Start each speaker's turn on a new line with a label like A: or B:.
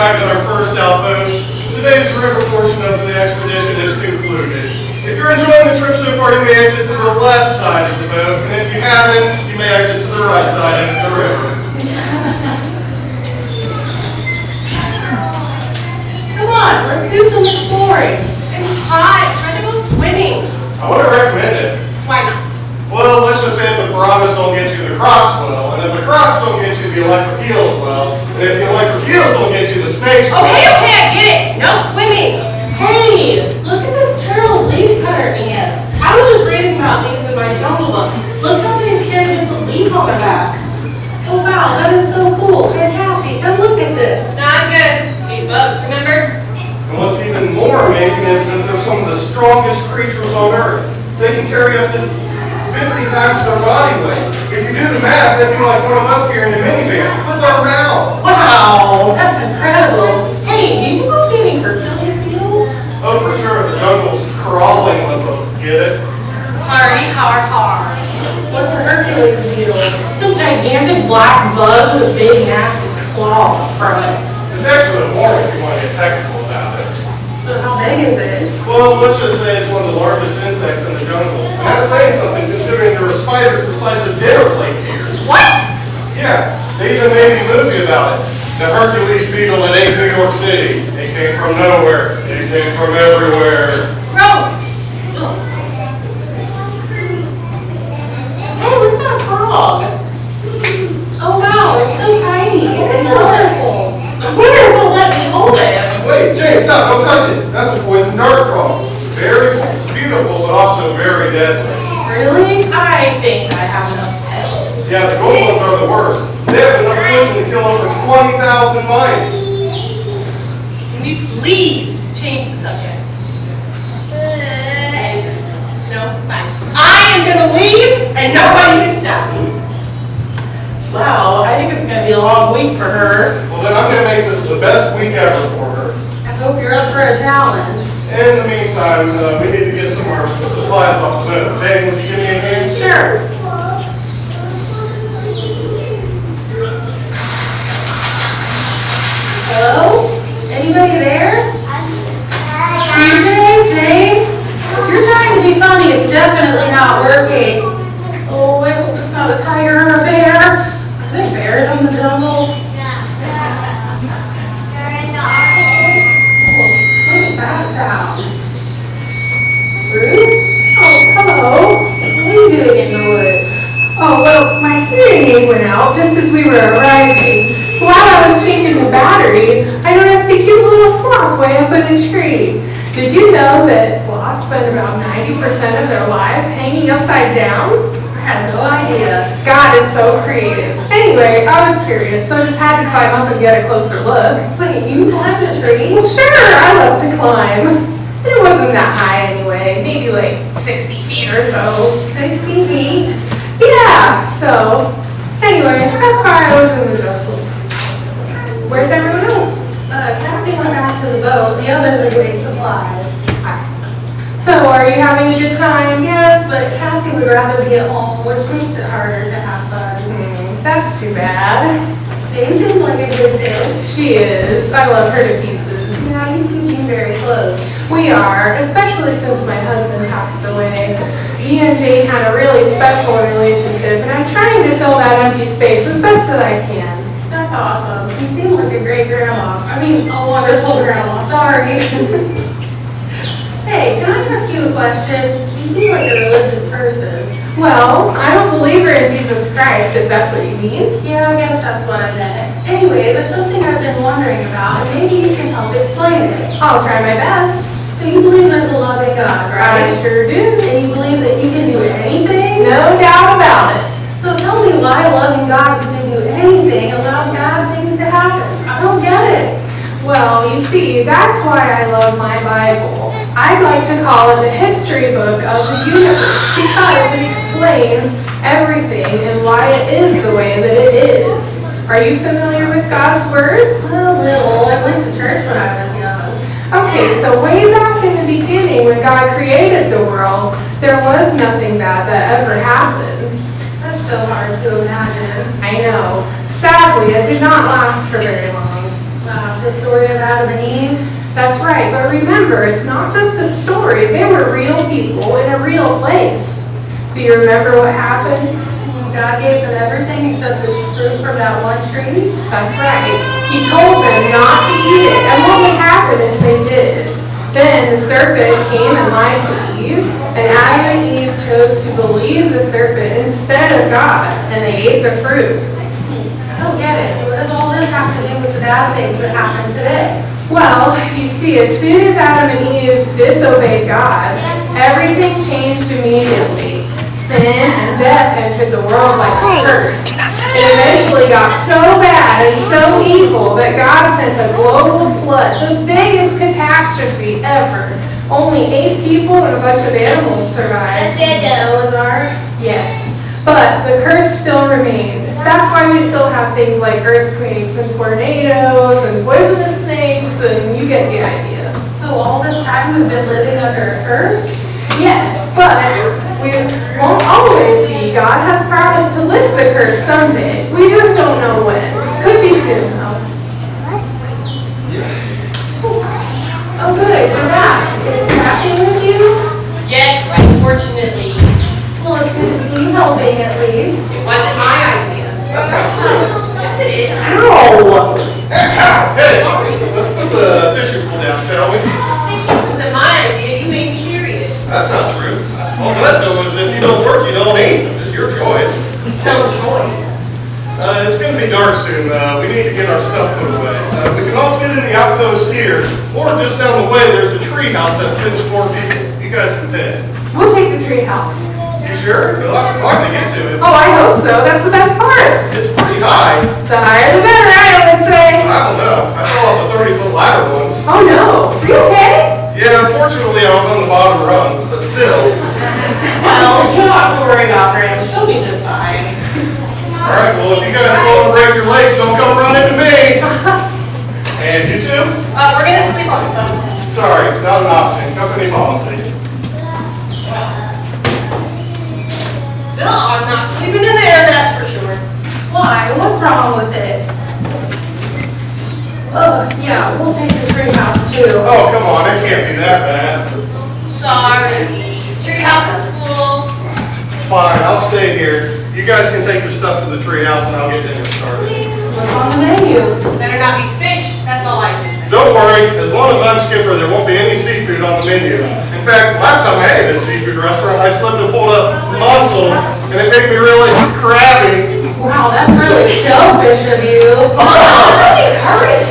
A: arrived at our first outpost. Today's river portion of the expedition is concluded. If you're enjoying the trip so far, you may exit to the left side of the boat, and if you haven't, you may exit to the right side into the river.
B: Come on, let's do some exploring. It's hot. Try to go swimming.
A: I wouldn't recommend it.
B: Why not?
A: Well, let's just say if the piranhas don't get you, the crocs will. And if the crocs don't get you, the electric eels will. And if the electric eels don't get you, the snakes will.
B: Okay, I get it. No swimming. Hey, look at this trail of leaf cutter ants. I was just reading about these in my jungle book. Look how these carry with a leaf on their backs. Oh wow, that is so cool. Hey Cassie, come look at this. Not good. These bugs, remember?
A: And what's even more amazing is that they're some of the strongest creatures on Earth. They can carry up to 50 times their body weight. If you do the math, that'd be like one of us carrying a minivan with our mouth.
B: Wow, that's incredible. Hey, do you go see any Hercules beetles?
A: Oh, for sure, the jungle's crawling with them. Get it?
B: Hardy, hard. What's a Hercules beetle? It's a gigantic black bug with a big nasty claw on the front.
A: It's actually a worm if you want to get technical about it.
B: So how big is it?
A: Well, let's just say it's one of the largest insects in the jungle. And that's saying something considering there are spiders the size of dinner plates here.
B: What?
A: Yeah, they even made a movie about it. The Hercules beetle that ate New York City. It came from nowhere. It came from everywhere.
B: Gross. Hey, look at that frog. Oh wow, it's so tiny and colorful. I wonder if it'll let me hold it.
A: Wait, James, stop. Don't touch it. That's a poison dart frog. Very beautiful, but also very deadly.
B: Really? I think I have enough pets.
A: Yeah, the gold ones are the worst. They have enough poison to kill over 20,000 mice.
B: Can you please change the subject? No, fine. I am gonna leave and nobody can stop me. Wow, I think it's gonna be a long week for her.
A: Well, then I'm going to make this the best week ever for her.
B: I hope you're up for a challenge.
A: In the meantime, we need to get some of our supplies off the boat. Jane, would you give me a hand?
B: Sure. Hello? Anybody there? CJ? Dave? You're trying to be funny. It's definitely not working. Oh, I hope it's not a tiger or a bear. Are there bears in the jungle? What is that sound? Ruth? Oh, hello. What are you doing in the woods?
C: Oh, well, my hearing aid went out just as we were arriving. While I was changing the battery, I noticed a cute little sloth way up in a tree. Did you know that sloths spend about 90% of their lives hanging upside down?
B: I had no idea.
C: God is so creative. Anyway, I was curious, so I just had to climb up and get a closer look.
B: Wait, you climbed a tree?
C: Well, sure, I love to climb. It wasn't that high anyway, maybe like 60 feet or so.
B: 60 feet?
C: Yeah, so anyway, that's why I was in the jungle. Where's everyone else?
B: Cassie went back to the boat. The others are getting supplies.
C: So, are you having a good time?
B: Yes, but Cassie would rather be at home, which makes it harder to have fun.
C: That's too bad.
B: Jane seems like a good kid.
C: She is. I love her to pieces.
B: Yeah, you two seem very close.
C: We are, especially since my husband passed away. Me and Jane had a really special relationship, and I'm trying to fill that empty space as best that I can.
B: That's awesome. You seem like a great grandma. I mean, a wonderful grandma. Sorry. Hey, can I ask you a question? You seem like a religious person.
C: Well, I'm a believer in Jesus Christ, if that's what you mean.
B: Yeah, I guess that's what I meant. Anyway, there's something I've been wondering about, and maybe you can help explain it.
C: I'll try my best.
B: So you believe there's a loving God, right?
C: I sure do.
B: And you believe that you can do anything?
C: No doubt about it.
B: So tell me why a loving God who can do anything allows bad things to happen. I don't get it.
C: Well, you see, that's why I love my Bible. I'd like to call it the history book of the universe because it explains everything and why it is the way that it is. Are you familiar with God's Word?
B: A little. I went to church when I was young.
C: Okay, so way back in the beginning when God created the world, there was nothing bad that ever happened.
B: That's so hard to imagine.
C: I know. Sadly, it did not last for very long. The story of Adam and Eve? That's right, but remember, it's not just a story. They were real people in a real place. Do you remember what happened? God gave them everything except the fruit from that one tree? That's right. He told them not to eat it, and what would happen if they did? Then the serpent came and lied to Eve, and Adam and Eve chose to believe the serpent instead of God, and they ate the fruit. I don't get it. What does all this have to do with the bad things that happen today? Well, you see, as soon as Adam and Eve disobeyed God, everything changed immediately. Sin and death entered the world like a curse. It eventually got so bad and so evil that God sent a global flood, the biggest catastrophe ever. Only 8 people and a bunch of animals survived. Yes, but the curse still remained. That's why we still have things like earthquakes and tornadoes and poisonous snakes, and you get the idea. So all this time we've been living under a curse? Yes, but we won't always be. God has promised to lift the curse someday. We just don't know when. Could be soon, though. Oh, good, you're back. Is Cassie with you?
B: Yes, unfortunately.
C: Well, it's good to see you helping at least.
B: It wasn't my idea.
A: That's not true.
B: Yes, it is.
A: Ow! Hey, let's put the fishing pole down, shall we?
B: It wasn't my idea. You made me curious.
A: That's not true. All that said was if you don't work, you don't eat. It's your choice.
B: So choice.
A: It's going to be dark soon. We need to get our stuff put away. We can all fit in the outpost here, or just down the way, there's a tree house that sits 4 people. You guys can fit.
C: We'll take the tree house.
A: You sure? We'll have to get to it.
C: Oh, I hope so. That's the best part.
A: It's pretty high.
C: The higher the better, I always say.
A: I don't know. I fell off a 30-foot ladder once.
C: Oh no. Are you okay?
A: Yeah, unfortunately, I was on the bottom rung, but still.
B: Well, you don't have to worry about her. She'll be just fine.
A: All right, well, if you guys fall and break your legs, don't come run into me. And you too?
B: We're gonna sleep on the phone.
A: Sorry, it's not an option. Company policy.
B: No, I'm not sleeping in there, that's for sure.
C: Why? What's wrong with it? Oh, yeah, we'll take the tree house too.
A: Oh, come on, it can't be that bad.
B: Sorry. Treehouse is full.
A: Fine, I'll stay here. You guys can take your stuff to the tree house and I'll get dinner started.
C: What's on the menu?
B: Better not be fish, that's all I can say.
A: Don't worry, as long as I'm skipper, there won't be any seafood on the menu. In fact, last time I ate at a seafood restaurant, I slipped and pulled a mussel, and it made me really crabby.
C: Wow, that's really shellfish of you.
B: Don't encourage